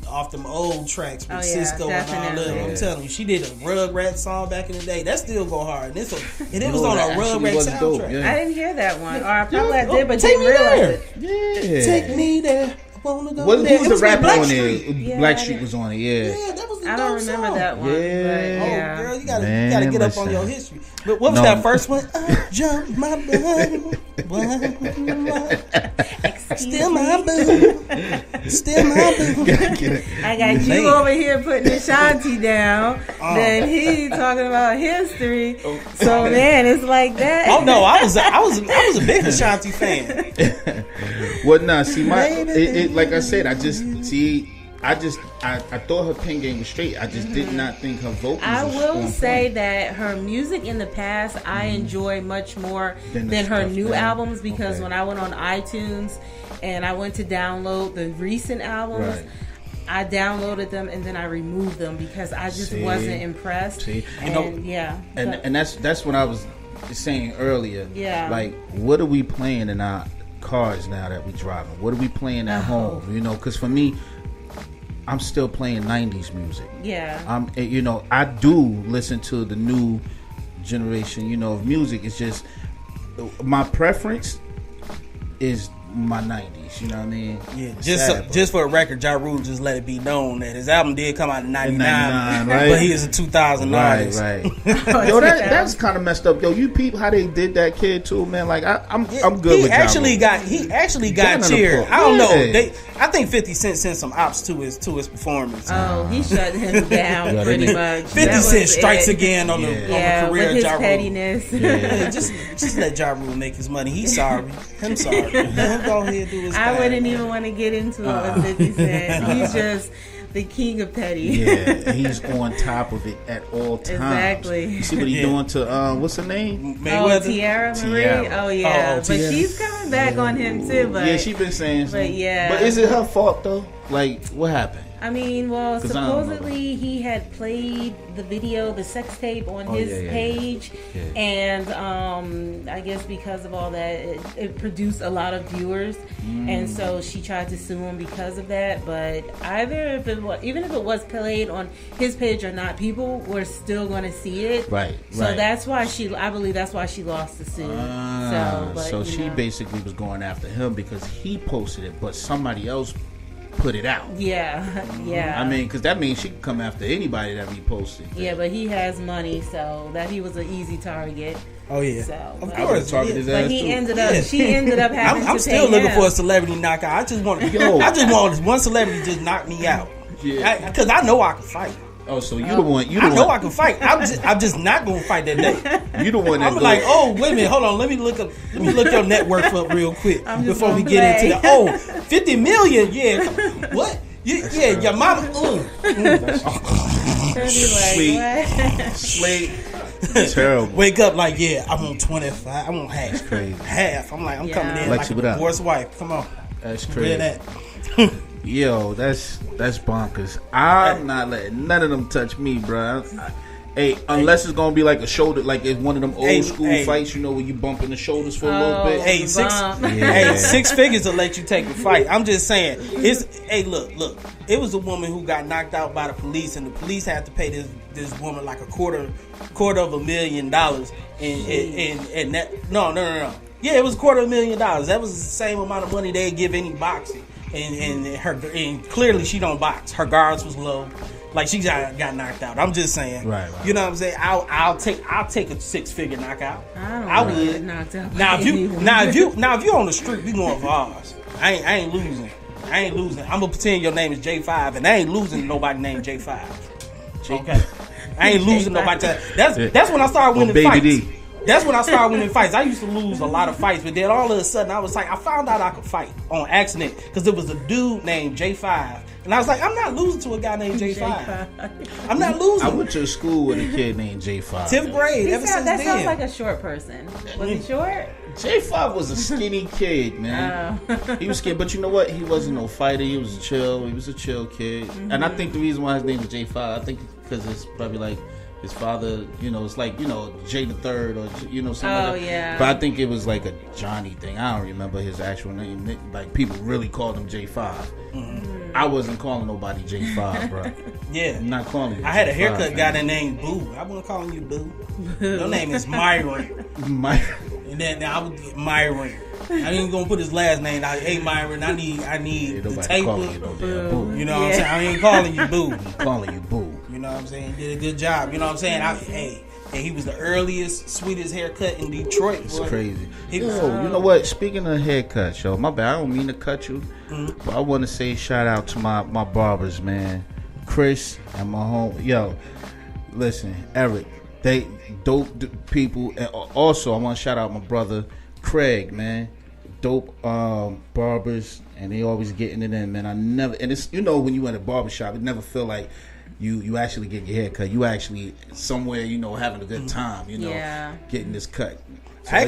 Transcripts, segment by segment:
off them old tracks with Oh, yeah, Cisco and all definitely. that. I'm telling you, she did a Rugrats song back in the day. That still go hard. And it was on a that actually Rugrats was dope, soundtrack. yeah. I didn't hear that one. Or I probably did, but Take didn't me realize there. it. Yeah. Take me there. I wanna go Who there. was It the with rapper on Blackstreet. there? Yeah, Blackstreet was on it, yeah. Yeah, that was a I don't dope remember song. that one. Yeah. But Oh, yeah. girl, you gotta Man, get up on listen. your history. But what was No. that first one? I jumped my boo. Still my boo. Still my boo. I got you Man. over here putting Ashanti down. Then he talking about history. So man, it's like that. Oh no, I was a big Ashanti fan. Well, nah, see, like I said, I thought her pen game was straight. I just did not think her vocals I was will on say point. that her music in the past I enjoy much more Than than the her stuff new now. albums because Okay. when I went on iTunes and I went to download the recent albums, Right. I downloaded them and then I removed them because I just See? wasn't impressed. See? And yeah, And that's what I was saying earlier. Yeah. Like, what are we playing in our cars now that we driving? What are we playing at home? You know, because for me, I'm still playing 90s music. yeah. I do listen to the new generation, of music. It's just my preference is my 90s, you know what I mean? Yeah, Sad, just for a record, Ja Rule just let it be known that his album did come out in 99, right? but he is a 2000 artist. Right. Yo, that's kind of messed up. Yo, you peep how they did that kid too, man. Like I'm good with Ja Rule. He actually got Got cheered. another I don't know. yeah. I think 50 Cent sent some ops to his performance. Oh, he shut him down Yeah, pretty they- much. 50 That Cent was strikes it. again on the Yeah, career with of his Ja Rule. pettiness. Yeah, just let Ja Rule make his money. He's sorry. I'm sorry. Let him go ahead and do his I thing. wouldn't even want to get into it with 50 Cent. He's just the king of petty. Yeah, he's on top of it at all times. Exactly. You see what he's doing to what's her name? Oh, Mayweather. Tiara Marie. Tiara. Oh yeah, but Tiara. she's coming back on him too. But Yeah, she been saying. but Something. yeah. But is it her fault though? Like, what happened? I mean, well, 'Cause I don't know. supposedly he had played the video, the sex tape on his yeah. page, Yeah. and I guess because of all that, it produced a lot of viewers, and so she tried to sue him because of that. But even if it was played on his page or not, people were still going to see it. Right. So that's why I believe that's why she lost the suit. So she basically was going after him because he posted it, but somebody else put it out. Yeah. I mean, because that means she can come after anybody that reposted. Yeah, but he has money, so that he was an easy target. Oh yeah, So, of but- I would course. have targeted his But ass he too. ended up. She ended up having I'm to still pay looking him. for a celebrity knockout. I just want one celebrity to just knock me out. Yeah. Because I know I can fight. Oh, so you the one? You I the know I one? can fight. I'm just not gonna fight that day. You the one that I'm like, oh wait a minute, hold on. Let me look your net worth up real quick I'm just before we gonna get into play. the 50 million. Yeah, what? Yeah, your mama. Sweet. What? Slate. Terrible. Wake up like, yeah, I want 25. I want half. Crazy. Half. I'm like, I'm Yeah. coming in Lexi, like a what up? divorced wife. Come on, That's read crazy. that. Yo, that's bonkers. I'm not letting none of them touch me, bro. Hey, unless it's gonna be like a shoulder, like it's one of them old school fights, where you bumping the shoulders for a little bit. Hey, Bump. hey, 6 figures will let you take a fight. I'm just saying. Look. It was a woman who got knocked out by the police, and the police had to pay this woman like a quarter of $1,000,000. And that no. Yeah, it was $250,000. That was the same amount of money they'd give any boxing. And clearly she don't box. Her guards was low. Like she got knocked out. I'm just saying. Right. You know what I'm saying? I'll take a 6-figure knockout. I would. get knocked out. Now if you on the street, we going for ours. I ain't losing. I'm gonna pretend your name is J5, and I ain't losing to nobody named J5. Okay. I ain't losing nobody. That's when I started winning Baby fights. D. That's when I started winning fights. I used to lose a lot of fights, but then all of a sudden I was like, I found out I could fight on accident because there was a dude named J5, and I was like, I'm not losing to a guy named J5. I'm not losing. I went to school with a kid named J5. 10th grade. Ever since That then. sounds like a short person. Was he short? J5 was a skinny kid, man. He was skinny, but you know what? He wasn't no fighter. He was a chill kid. And I think the reason why his name is J5, I think because it's probably like his father, it's like, J the Third or, something like that. Yeah. But I think it was like a Johnny thing. I don't remember his actual name. Like, people really called him J5. I wasn't calling nobody J5, bro. Yeah. I'm not calling you. I had a haircut J5, guy that named Boo. I wasn't calling you Boo. Your name is Myron. And then I was Myron. I ain't gonna put his last name. Hey Myron, I need the taper. You know what I'm saying? I ain't calling you Boo. I'm calling you Boo. You know what I'm saying? Did a good job. You know what I'm saying? And he was the earliest, sweetest haircut in Detroit. It's boy. crazy. You know what? Speaking of haircuts, yo, my bad. I don't mean to cut you, but I want to say shout out to my barbers, man, Chris and my home. Yo, listen, Eric, they dope people, and also I want to shout out my brother Craig, man. Dope barbers, and they always getting it in, man. I never, and it's, you know, when you in a barbershop, it never feel like you actually get your hair cut. You actually somewhere, you know, having a good time, you know, getting this cut. So I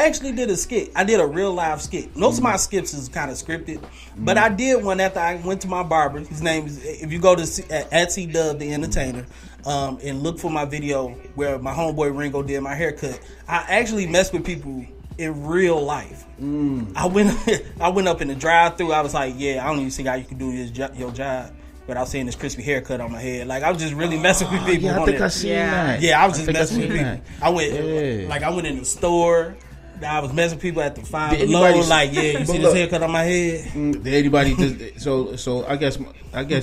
actually did a skit. I did a real live skit. Most of my skits is kind of scripted, but I did one after I went to my barber. His name is, if you go to at C-Dub the Entertainer, and look for my video where my homeboy Ringo did my haircut. I actually messed with people in real life. I went up in the drive-through. I was like, yeah, I don't even see how you can do your job without seeing this crispy haircut on my head. Like, I was just really messing with people. Yeah, I think I seen that. Yeah, I was just messing with people. I went in the store. I was messing with people at the Five Below. Like, yeah, you see this haircut on my head? Did anybody just, so I guess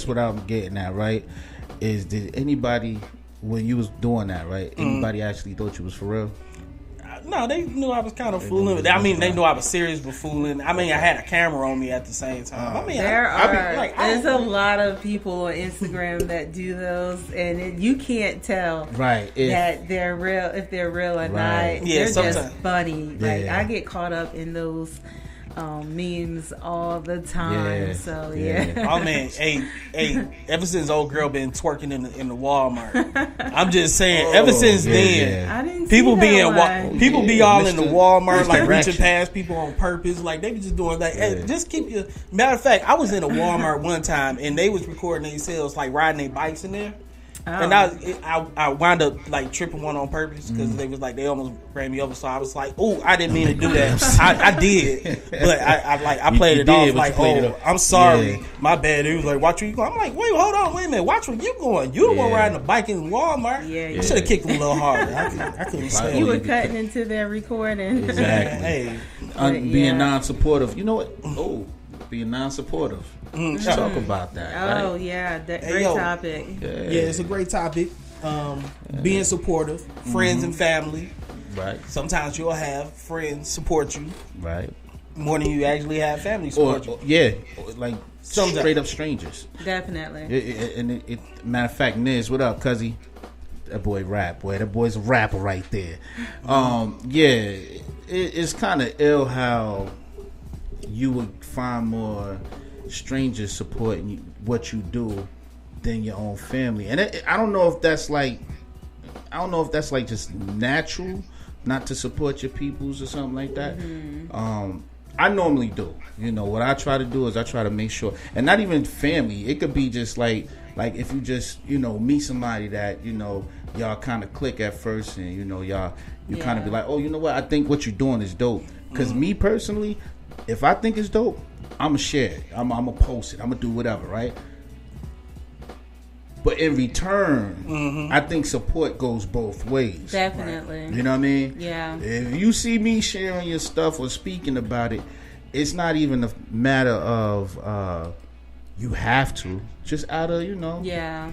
what I'm getting at, right, is did anybody, when you was doing that, right, anybody actually thought you was for real? No, they knew I was kind of fooling. I mean, they knew I was serious but fooling. I mean, I had a camera on me at the same time. I mean, there's a lot of people on Instagram that do those, and you can't tell that they're real, if they're real or not. Yeah, they're just funny. Like, I get caught up in those memes all the time. So oh man, hey, ever since old girl been twerking in the Walmart, I'm just saying, ever since then, I didn't people be all in the Walmart, like Direction. reaching past people on purpose, like they be just doing like, hey, just keep your. Matter of fact, I was in a Walmart one time and they was recording themselves like riding their bikes in there. And I wound up like tripping one on purpose because they was like, they almost ran me over. So I was like, oh, I didn't mean to do that. I did, but I played it off like, oh, I'm sorry, my bad. He was like, watch where you going. I'm like, wait, hold on, wait a minute, watch where you going. You the one riding a bike in Walmart. I should have kicked him a little harder. I couldn't stand it. You were cutting into their recording. Exactly. Being non-supportive. You know what? Being non-supportive. Talk about that. Oh, right? Great topic. Yeah, it's a great topic. Being supportive, friends and family. Right. Sometimes you'll have friends support you. Right. More than you actually have family support you. Like straight up strangers. Definitely. Matter of fact, Niz, what up, cuzzy? That boy rap, boy. That boy's a rapper right there. It's kind of ill how you would find more strangers supporting what you do than your own family, and I don't know if that's like just natural not to support your peoples or something like that. I normally do. You know what I try to do is I try to make sure, and not even family. It could be just like if you just meet somebody that y'all kind of click at first, and you kind of be like, oh, you know what, I think what you're doing is dope. Because me personally, if I think it's dope, I'm gonna share it. I'm gonna post it. I'm gonna do whatever, right? But in return, I think support goes both ways. Definitely. Right? You know what I mean? Yeah. If you see me sharing your stuff or speaking about it, it's not even a matter of you have to. Just out of, Yeah.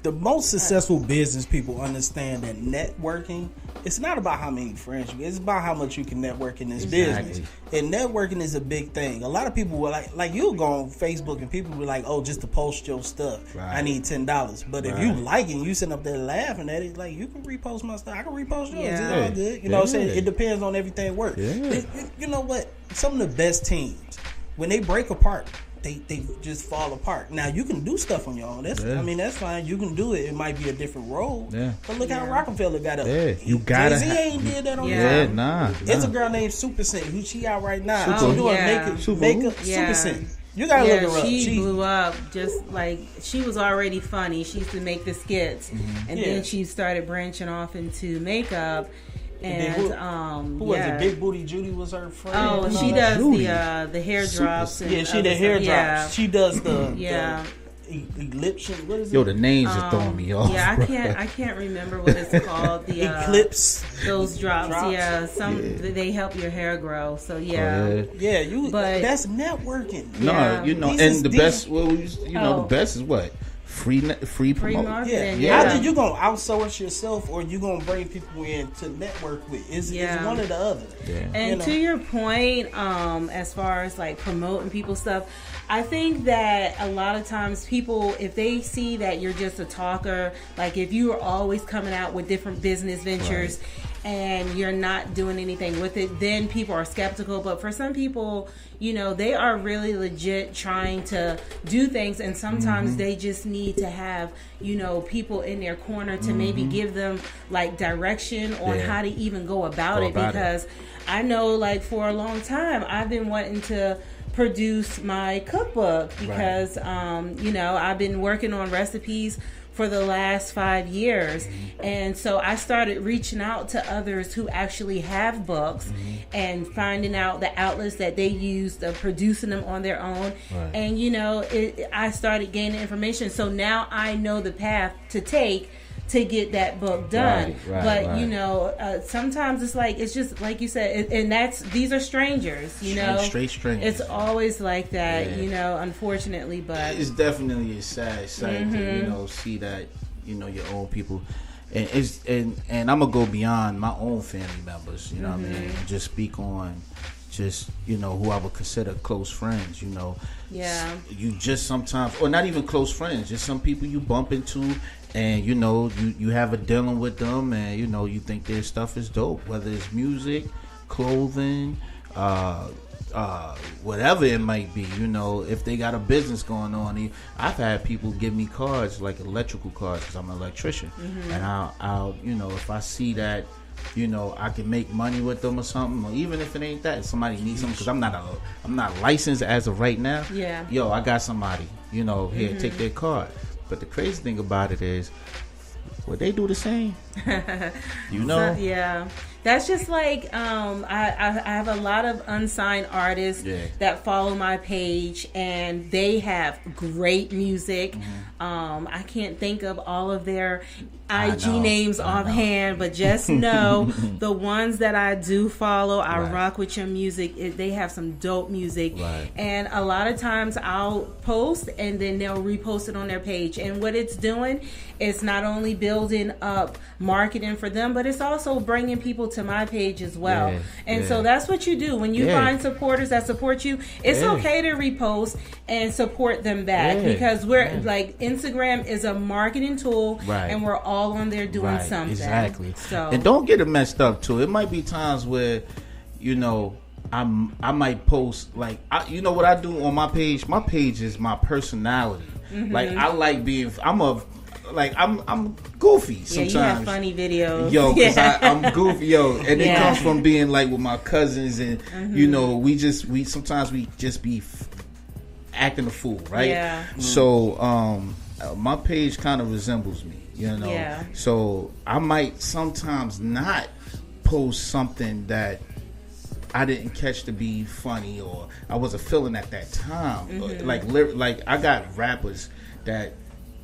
The most successful business people understand that networking, it's not about how many friends you get, it's about how much you can network in this business. And networking is a big thing. A lot of people will like you'll go on Facebook and people will be like, oh, just to post your stuff, I need $10. But if you like it and you sitting up there laughing at it, like, you can repost my stuff, I can repost yours. It's all good. You know what I'm saying? It depends on everything work. You know what? Some of the best teams, when they break apart, they just fall apart. Now you can do stuff on your own. I mean, that's fine. You can do it. It might be a different role. But look how Rockefeller got up. You gotta. Jay-Z ain't did that on his own. Nah. It's a girl named Super Scent who she out right now. Super. She's doing makeup. Super Scent. You gotta look her up. She blew up just like she was already funny. She used to make the skits, and then she started branching off into makeup. And who was it? Big Booty Judy was her friend. Oh, she does the hair drops. And she the hair drops. Yeah. She does the ellipse. What is it? Yo, the names are throwing me off. Yeah, I can't remember what it's called. The eclipse. Those drops. Yeah, they help your hair grow. So but that's networking. No, and the best. Well, the best is what. Free marketing. Yeah. Either you gonna outsource yourself or you gonna bring people in to network with. It's one or the other. Yeah. And to your point, as far as like promoting people's stuff, I think that a lot of times people, if they see that you're just a talker, like if you are always coming out with different business ventures. Right. And you're not doing anything with it, then people are skeptical. But for some people, they are really legit trying to do things, and sometimes they just need to have, people in their corner to maybe give them like direction on how to even go about it. Because I know, like, for a long time, I've been wanting to produce my cookbook because, I've been working on recipes for the last 5 years. And so I started reaching out to others who actually have books and finding out the outlets that they use, producing them on their own. Right. And, I started gaining information. So now I know the path to take to get that book done. But sometimes it's just like you said, and these are strangers, straight strangers. It's always like that, unfortunately. But it's definitely a sad sight to see that your own people, and I'm gonna go beyond my own family members. What I mean, just speak on just who I would consider close friends. You just sometimes, or not even close friends, just some people you bump into. And you have a dealing with them, and you think their stuff is dope, whether it's music, clothing, whatever it might be. If they got a business going on, I've had people give me cards, like electrical cards, because I'm an electrician, and I'll if I see that I can make money with them or something, or even if it ain't that, if somebody needs something, because I'm not licensed as of right now. Yeah. Yo, I got somebody. Here, take their card. But the crazy thing about it is, would they do the same? So, yeah. That's just like I have a lot of unsigned artists that follow my page, and they have great music. I can't think of all of their IG names offhand, but just know the ones that I do follow, I rock with your music. They have some dope music, and a lot of times I'll post and then they'll repost it on their page. And what it's doing, it's not only building up marketing for them, but it's also bringing people to my page as well. So that's what you do when you find supporters that support you. It's okay to repost and support them back, because we're like, Instagram is a marketing tool, and we're all on there doing something. Exactly. So, and don't get it messed up too. It might be times where I might post, like, what I do on my page. My page is my personality. Like, I like being. I'm goofy sometimes. Yeah, you have funny videos. Yo, because I'm goofy, and it comes from being like with my cousins, and we sometimes just be acting a fool, right? Yeah. So my page kind of resembles me, So I might sometimes not post something that I didn't catch to be funny, or I wasn't feeling at that time. Like I got rappers that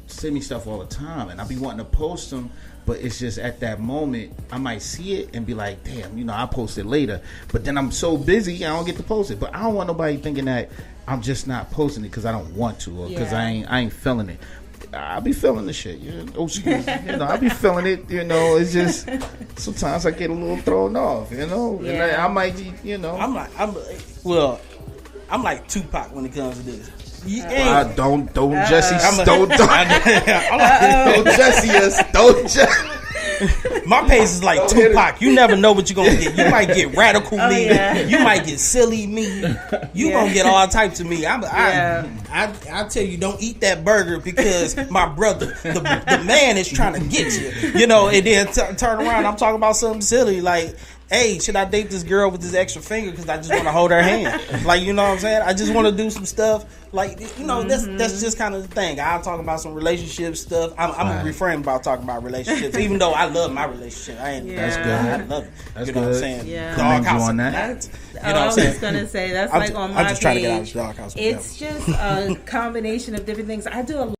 send me stuff all the time, and I be wanting to post them, but it's just at that moment I might see it and be like, damn, I'll post it later. But then I'm so busy, I don't get to post it. But I don't want nobody thinking that I'm just not posting it because I don't want to, or because I ain't feeling it. I be feeling the shit, I be feeling it, It's just sometimes I get a little thrown off, And I might, I'm like Tupac when it comes to this. Don't Jesse us. Don't Jesse. My pace is like Tupac. You never know what you're gonna get. You might get radical me. You might get silly me. You gonna get all types of me. I tell you, don't eat that burger because my brother, the man, is trying to get you. And then turn around. I'm talking about something silly like. hey, should I date this girl with this extra finger because I just want to hold her hand? Like, you know what I'm saying? I just want to do some stuff. Like, you know, that's just kind of the thing. I'll talk about some relationship stuff. I'm refrain about talking about relationships, even though I love my relationship. That's good. I love it. That's you know good. what I'm saying? Yeah. Commend you on that. You know what I'm I saying? was gonna say that's I'm like just, on my I'm just trying to page. get out of the doghouse. It's just a combination of different things. I do a